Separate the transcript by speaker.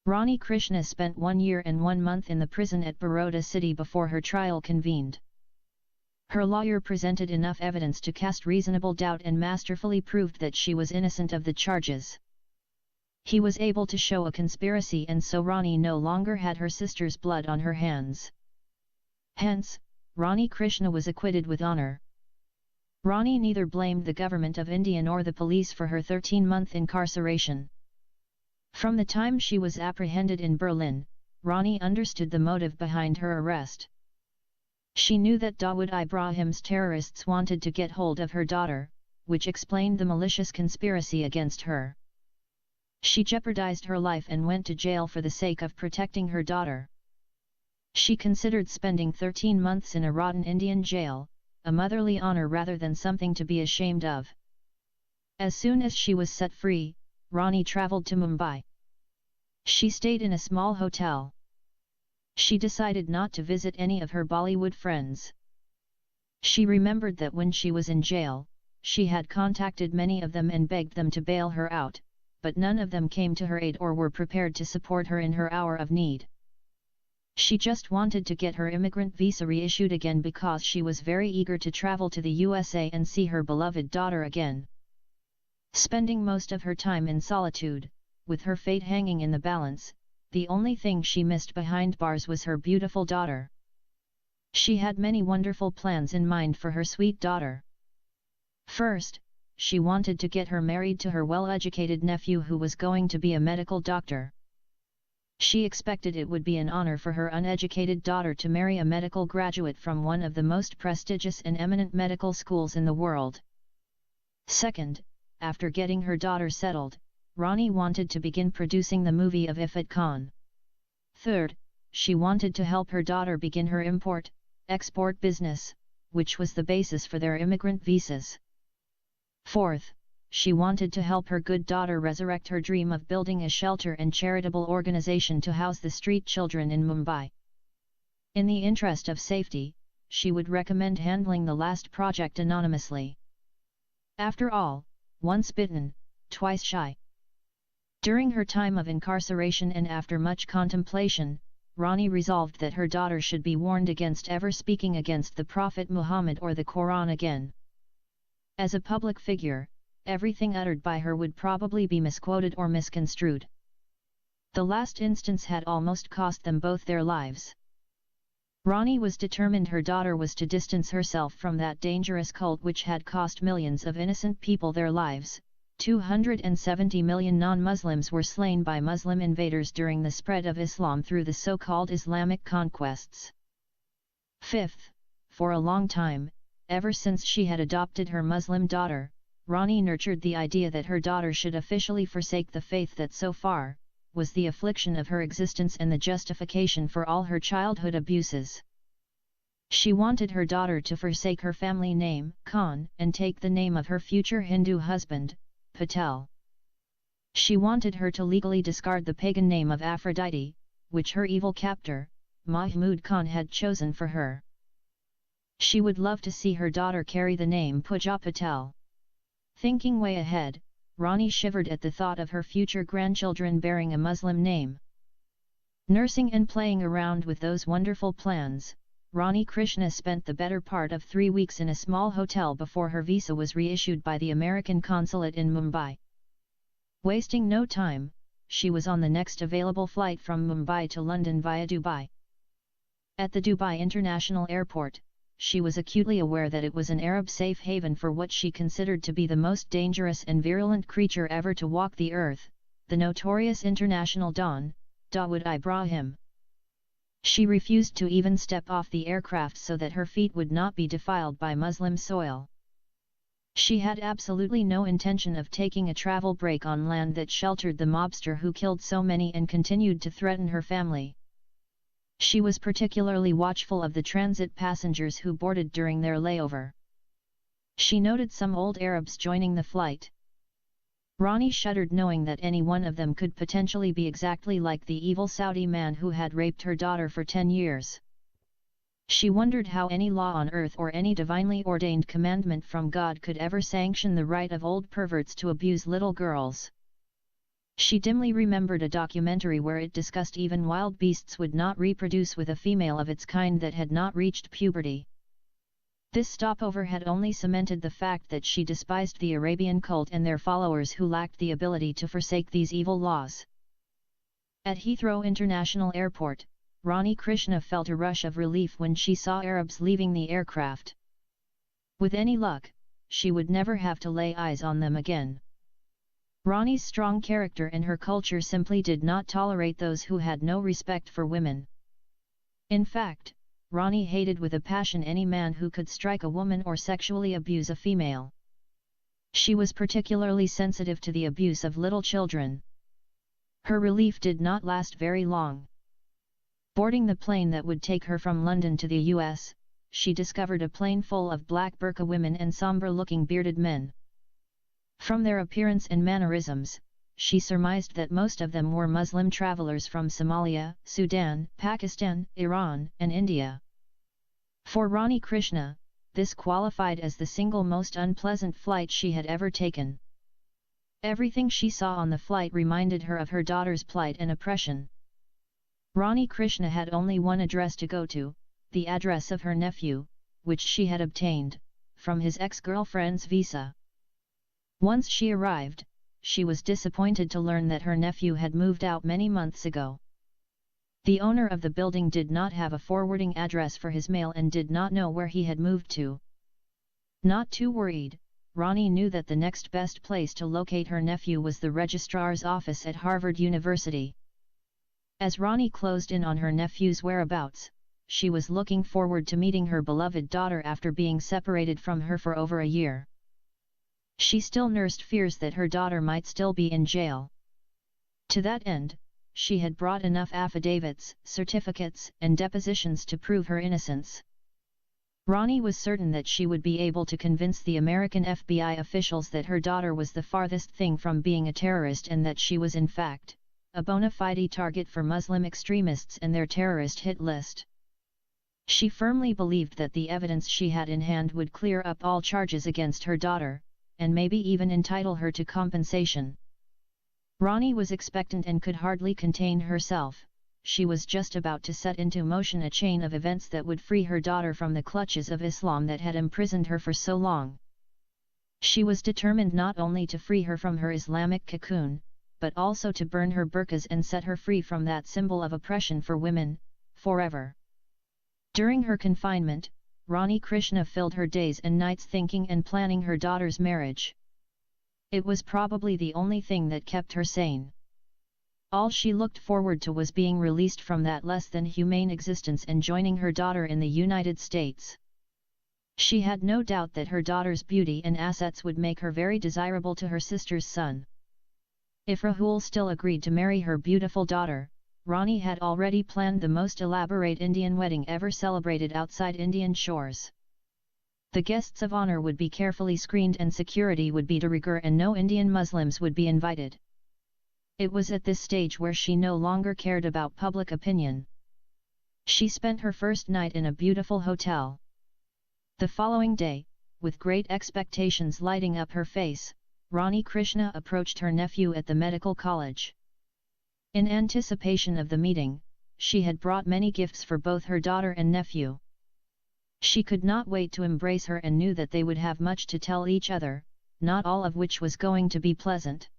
Speaker 1: Rani Krishna spent 1 year and 1 month in the prison at Baroda city before her trial convened. Her lawyer presented enough evidence to cast reasonable doubt and masterfully proved that she was innocent of the charges. He was able to show a conspiracy, and so Rani no longer had her sister's blood on her hands. Hence, Rani Krishna was acquitted with honour. Rani neither blamed the government of India nor the police for her 13-month incarceration. From the time she was apprehended in Berlin, Rani understood the motive behind her arrest. She knew that Dawood Ibrahim's terrorists wanted to get hold of her daughter, which explained the malicious conspiracy against her. She jeopardized her life and went to jail for the sake of protecting her daughter. She considered spending 13 months in a rotten Indian jail, a motherly honor rather than something to be ashamed of. As soon as she was set free, Rani travelled to Mumbai. She stayed in a small hotel. She decided not to visit any of her Bollywood friends. She remembered that when she was in jail, she had contacted many of them and begged them to bail her out, but none of them came to her aid or were prepared to support her in her hour of need. She just wanted to get her immigrant visa reissued again because she was very eager to travel to the USA and see her beloved daughter again. Spending most of her time in solitude, with her fate hanging in the balance, the only thing she missed behind bars was her beautiful daughter. She had many wonderful plans in mind for her sweet daughter. First, she wanted to get her married to her well-educated nephew who was going to be a medical doctor. She expected it would be an honor for her uneducated daughter to marry a medical graduate from one of the most prestigious and eminent medical schools in the world. Second, after getting her daughter settled, Rani wanted to begin producing the movie of Ifat Khan. Third, she wanted to help her daughter begin her import-export business, which was the basis for their immigrant visas. Fourth, she wanted to help her good daughter resurrect her dream of building a shelter and charitable organization to house the street children in Mumbai. In the interest of safety, she would recommend handling the last project anonymously. After all, once bitten, twice shy. During her time of incarceration and after much contemplation, Rani resolved that her daughter should be warned against ever speaking against the Prophet Muhammad or the Quran again. As a public figure, everything uttered by her would probably be misquoted or misconstrued. The last instance had almost cost them both their lives. Rani was determined her daughter was to distance herself from that dangerous cult which had cost millions of innocent people their lives. 270 million non-Muslims were slain by Muslim invaders during the spread of Islam through the so-called Islamic conquests. Fifth, for a long time, ever since she had adopted her Muslim daughter, Rani nurtured the idea that her daughter should officially forsake the faith that so far was the affliction of her existence and the justification for all her childhood abuses. She wanted her daughter to forsake her family name, Khan, and take the name of her future Hindu husband, Patel. She wanted her to legally discard the pagan name of Aphrodite, which her evil captor, Mahmud Khan, had chosen for her. She would love to see her daughter carry the name Pooja Patel. Thinking way ahead, Rani shivered at the thought of her future grandchildren bearing a Muslim name. Nursing and playing around with those wonderful plans, Rani Krishna spent the better part of 3 weeks in a small hotel before her visa was reissued by the American consulate in Mumbai. Wasting no time, she was on the next available flight from Mumbai to London via Dubai. At the Dubai International Airport, she was acutely aware that it was an Arab safe haven for what she considered to be the most dangerous and virulent creature ever to walk the earth, the notorious international Don, Dawood Ibrahim. She refused to even step off the aircraft so that her feet would not be defiled by Muslim soil. She had absolutely no intention of taking a travel break on land that sheltered the mobster who killed so many and continued to threaten her family. She was particularly watchful of the transit passengers who boarded during their layover. She noted some old Arabs joining the flight. Rani shuddered knowing that any one of them could potentially be exactly like the evil Saudi man who had raped her daughter for 10 years. She wondered how any law on earth or any divinely ordained commandment from God could ever sanction the right of old perverts to abuse little girls. She dimly remembered a documentary where it discussed even wild beasts would not reproduce with a female of its kind that had not reached puberty. This stopover had only cemented the fact that she despised the Arabian cult and their followers who lacked the ability to forsake these evil laws. At Heathrow International Airport, Rani Krishna felt a rush of relief when she saw Arabs leaving the aircraft. With any luck, she would never have to lay eyes on them again. Rani's strong character and her culture simply did not tolerate those who had no respect for women. In fact, Rani hated with a passion any man who could strike a woman or sexually abuse a female. She was particularly sensitive to the abuse of little children. Her relief did not last very long. Boarding the plane that would take her from London to the US, she discovered a plane full of black burqa women and somber-looking bearded men. From their appearance and mannerisms, she surmised that most of them were Muslim travelers from Somalia, Sudan, Pakistan, Iran, and India. For Rani Krishna, this qualified as the single most unpleasant flight she had ever taken. Everything she saw on the flight reminded her of her daughter's plight and oppression. Rani Krishna had only one address to go to, the address of her nephew, which she had obtained from his ex-girlfriend's visa. Once she arrived, she was disappointed to learn that her nephew had moved out many months ago. The owner of the building did not have a forwarding address for his mail and did not know where he had moved to. Not too worried, Rani knew that the next best place to locate her nephew was the registrar's office at Harvard University. As Rani closed in on her nephew's whereabouts, she was looking forward to meeting her beloved daughter after being separated from her for over a year. She still nursed fears that her daughter might still be in jail. To that end, she had brought enough affidavits, certificates, and depositions to prove her innocence. Rani was certain that she would be able to convince the American FBI officials that her daughter was the farthest thing from being a terrorist and that she was in fact a bona fide target for Muslim extremists and their terrorist hit list. She firmly believed that the evidence she had in hand would clear up all charges against her daughter, and maybe even entitle her to compensation. Rani was expectant and could hardly contain herself. She was just about to set into motion a chain of events that would free her daughter from the clutches of Islam that had imprisoned her for so long. She was determined not only to free her from her Islamic cocoon, but also to burn her burqas and set her free from that symbol of oppression for women, forever. During her confinement, Rani Krishna filled her days and nights thinking and planning her daughter's marriage. It was probably the only thing that kept her sane. All she looked forward to was being released from that less than humane existence and joining her daughter in the United States. She had no doubt that her daughter's beauty and assets would make her very desirable to her sister's son. If Rahul still agreed to marry her beautiful daughter, Rani had already planned the most elaborate Indian wedding ever celebrated outside Indian shores. The guests of honor would be carefully screened and security would be de rigueur and no Indian Muslims would be invited. It was at this stage where she no longer cared about public opinion. She spent her first night in a beautiful hotel. The following day, with great expectations lighting up her face, Rani Krishna approached her nephew at the medical college. In anticipation of the meeting, she had brought many gifts for both her daughter and nephew. She could not wait to embrace her and knew that they would have much to tell each other, not all of which was going to be pleasant.